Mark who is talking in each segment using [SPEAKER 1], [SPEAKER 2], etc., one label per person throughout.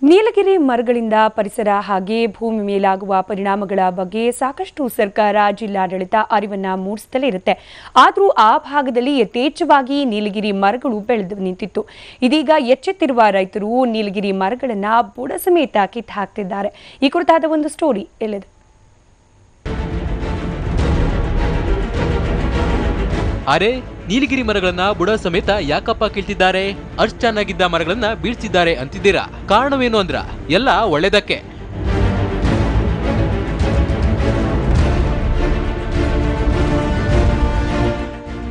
[SPEAKER 1] ನೀಲಗಿರಿ ಮರಗಳಿಂದ ಪರಿಸರ ಹಾಗೆ ಭೂಮಿ ಮೇಲಾಗುವ ಪರಿಣಾಮಗಳ ಬಗ್ಗೆ ಸಾಕಷ್ಟು ಸರ್ಕಾರ ಜಿಲ್ಲಾಡಳಿತ ಅರಿವನ್ನ ಮೂಡಿಸುತ್ತಲೇ ಇರುತ್ತೆ. ಆದರೂ ಆ ಭಾಗದಲ್ಲಿ ಯಥೇಚ್ಛವಾಗಿ ನೀಲಗಿರಿ ಮರಗಳು ಬೆಳೆದು ನಿಂತಿತ್ತು. ಇದೀಗ ಎಚ್ಚೆತ್ತಿರುವ ರೈತರು ನೀಲಗಿರಿ ಮರಗಳನ್ನ ಬುಡ ಸಮೇತ ಕಿತ್ತು ಹಾಕ್ತಿದ್ದಾರೆ. ಈ ಕುರಿತಾದ ಒಂದು ಸ್ಟೋರಿ ಎಲ್ಲಿದೆ.
[SPEAKER 2] ಅರೆ, ನೀಲಗಿರಿ ಮರಗಳನ್ನ ಬುಡ ಸಮೇತ ಯಾಕಪ್ಪ ಕೀಳ್ತಿದ್ದಾರೆ? ಅಷ್ಟು ಚೆನ್ನಾಗಿದ್ದ ಮರಗಳನ್ನ ಬೀಳ್ಸಿದ್ದಾರೆ ಅಂತಿದ್ದೀರಾ. ಕಾರಣವೇನು ಅಂದ್ರ ಎಲ್ಲ ಒಳ್ಳೆದಕ್ಕೆ.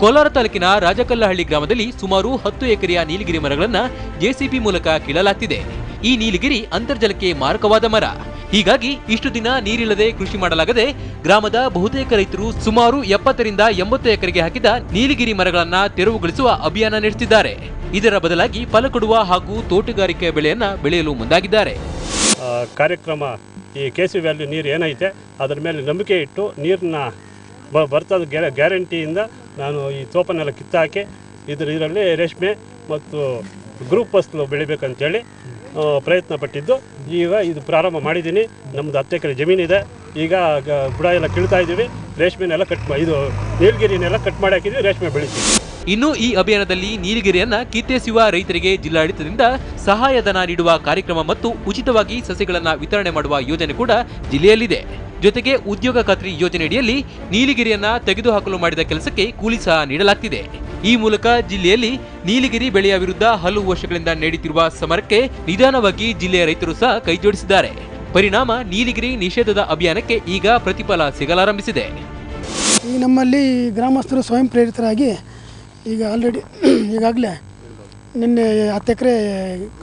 [SPEAKER 2] ಕೋಲಾರ ತಾಲೂಕಿನ ರಾಜಕಲ್ಲಹಳ್ಳಿ ಗ್ರಾಮದಲ್ಲಿ ಸುಮಾರು 10 ಎಕರೆಯ ನೀಲಗಿರಿ ಮರಗಳನ್ನ ಜೆಸಿಬಿ ಮೂಲಕ ಕೀಳಲಾಗ್ತಿದೆ. ಈ ನೀಲಗಿರಿ ಅಂತರ್ಜಲಕ್ಕೆ ಮಾರಕವಾದ ಮರ. ಹೀಗಾಗಿ ಇಷ್ಟು ದಿನ ನೀರಿಲ್ಲದೆ ಕೃಷಿ ಮಾಡಲಾಗದೆ ಗ್ರಾಮದ ಬಹುತೇಕ ರೈತರು ಸುಮಾರು 70 ರಿಂದ 80 ಎಕರೆಗೆ ಹಾಕಿದ ನೀಲಗಿರಿ ಮರಗಳನ್ನ ತೆರವುಗೊಳಿಸುವ ಅಭಿಯಾನ ನಡೆಸಿದ್ದಾರೆ. ಇದರ ಬದಲಾಗಿ ಫಲ ಕೊಡುವ ಹಾಗೂ ತೋಟಗಾರಿಕೆ ಬೆಳೆಯನ್ನ ಬೆಳೆಯಲು ಮುಂದಾಗಿದ್ದಾರೆ.
[SPEAKER 3] ಕಾರ್ಯಕ್ರಮ ಈ ಕೆಸಿ ವ್ಯಾಲ್ಯೂ ನೀರು ಏನೈತೆ ಅದರ ಮೇಲೆ ನಂಬಿಕೆ ಇಟ್ಟು ನೀರನ್ನ ಬರ್ತದ ಗ್ಯಾರಂಟಿಯಿಂದ ನಾನು ಈ ತೋಪನ್ನೆಲ್ಲ ಕಿತ್ತಾಕಿ ಇದರಲ್ಲಿ ರೇಷ್ಮೆ ಮತ್ತು ಗ್ರೂಪ್ ಫಸಲು ಬೆಳಿಬೇಕಂತೇಳಿ ಪ್ರಯತ್ನ ಪಟ್ಟಿದ್ದು. ಈಗ ಇದು ಪ್ರಾರಂಭ ಮಾಡಿದ್ದೀನಿ. ನಮ್ಮದು 10 ಎಕರೆ ಜಮೀನಿದೆ. ಈಗ ಬುಡ ಎಲ್ಲ ಕೀಳ್ತಾ ಇದ್ದೀವಿ. ರೇಷ್ಮೆನೆಲ್ಲ ಇದು ನೀಲಗಿರಿನೆಲ್ಲ ಕಟ್ ಮಾಡಿ ಹಾಕಿದ್ವಿ, ರೇಷ್ಮೆ ಬೆಳಿತೀವಿ.
[SPEAKER 2] ಇನ್ನು ಈ ಅಭಿಯಾನದಲ್ಲಿ ನೀಲಗಿರಿಯನ್ನ ಕಿತ್ತೆಸೆಯುವ ರೈತರಿಗೆ ಜಿಲ್ಲಾಡಳಿತದಿಂದ ಸಹಾಯಧನ ನೀಡುವ ಕಾರ್ಯಕ್ರಮ ಮತ್ತು ಉಚಿತವಾಗಿ ಸಸಿಗಳನ್ನು ವಿತರಣೆ ಮಾಡುವ ಯೋಜನೆ ಕೂಡ ಜಿಲ್ಲೆಯಲ್ಲಿದೆ. ಜೊತೆಗೆ ಉದ್ಯೋಗ ಖಾತ್ರಿ ಯೋಜನೆಯಡಿಯಲ್ಲಿ ನೀಲಗಿರಿಯನ್ನ ತೆಗೆದುಹಾಕಲು ಮಾಡಿದ ಕೆಲಸಕ್ಕೆ ಕೂಲಿ ಸಹ ನೀಡಲಾಗ್ತಿದೆ. ಈ ಮೂಲಕ ಜಿಲ್ಲೆಯಲ್ಲಿ ನೀಲಗಿರಿ ಬೆಳೆಯ ವಿರುದ್ಧ ಹಲವು ವರ್ಷಗಳಿಂದ ನಡೆಯುತ್ತಿರುವ ಸಮರಕ್ಕೆ ನಿಧಾನವಾಗಿ ಜಿಲ್ಲೆಯ ರೈತರು ಸಹ ಕೈಜೋಡಿಸಿದ್ದಾರೆ. ಪರಿಣಾಮ ನೀಲಗಿರಿ ನಿಷೇಧದ ಅಭಿಯಾನಕ್ಕೆ ಈಗ ಪ್ರತಿಫಲ ಸಿಗಲಾರಂಭಿಸಿದೆ.
[SPEAKER 4] ಈ ನಮ್ಮಲ್ಲಿ ಗ್ರಾಮಸ್ಥರು ಸ್ವಯಂ ಪ್ರೇರಿತರಾಗಿ ಈಗ ಈಗಾಗಲೇ ನಿನ್ನೆ 10 ಎಕರೆ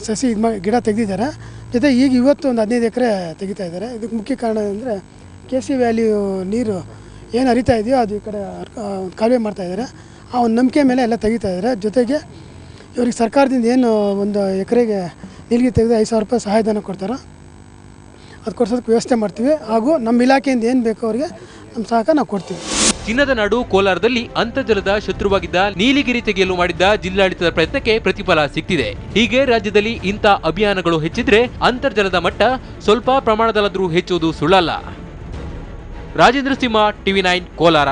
[SPEAKER 4] ಸಸಿ ಗಿಡ ತೆಗೆದಿದ್ದಾರೆ. ಜೊತೆ ಈಗ ಇವತ್ತು ಒಂದು 15 ಎಕರೆ ತೆಗಿತಾ ಇದ್ದಾರೆ. ಇದಕ್ಕೆ ಮುಖ್ಯ ಕಾರಣ ಅಂದರೆ ಕೆಸಿ ವ್ಯಾಲ್ಯೂ ನೀರು ಏನು ಹರಿತಾ ಇದೆಯೋ ಅದು ಈ ಕಡೆ ಕಾಲುವೆ ಮಾಡ್ತಾಯಿದ್ದಾರೆ. ಆ ಒಂದು ನಂಬಿಕೆ ಮೇಲೆ ಎಲ್ಲ ತೆಗಿತಾ ಇದ್ದಾರೆ. ಜೊತೆಗೆ ಇವ್ರಿಗೆ ಸರ್ಕಾರದಿಂದ ಏನು ಒಂದು ಎಕರೆಗೆ ನೀಲಗಿರಿ ತೆಗೆದು 5,000 ರೂಪಾಯಿ ಸಹಾಯಧನ ಕೊಡ್ತಾರೆ. ಅದು ಕೊಡ್ಸೋದಕ್ಕೆ ವ್ಯವಸ್ಥೆ ಮಾಡ್ತೀವಿ. ಹಾಗೂ ನಮ್ಮ ಇಲಾಖೆಯಿಂದ ಏನು ಬೇಕೋ ಅವರಿಗೆ ನಮ್ಮ ಸಹಕಾರ ನಾವು ಕೊಡ್ತೀವಿ.
[SPEAKER 2] ಚಿನ್ನದ ನಾಡು ಕೋಲಾರದಲ್ಲಿ ಅಂತರ್ಜಲದ ಶತ್ರುವಾಗಿದ್ದ ನೀಲಗಿರಿ ತೆಗೆಯಲು ಮಾಡಿದ್ದ ಜಿಲ್ಲಾಡಳಿತದ ಪ್ರಯತ್ನಕ್ಕೆ ಪ್ರತಿಫಲ ಸಿಗ್ತಿದೆ. ಹೀಗೆ ರಾಜ್ಯದಲ್ಲಿ ಇಂಥ ಅಭಿಯಾನಗಳು ಹೆಚ್ಚಿದ್ರೆ ಅಂತರ್ಜಲದ ಮಟ್ಟ ಸ್ವಲ್ಪ ಪ್ರಮಾಣದಲ್ಲಾದರೂ ಹೆಚ್ಚುವುದು ಸುಳ್ಳಲ್ಲ. ರಾಜೇಂದ್ರ ಸಿಂಹ, TV9 ಕೋಲಾರ.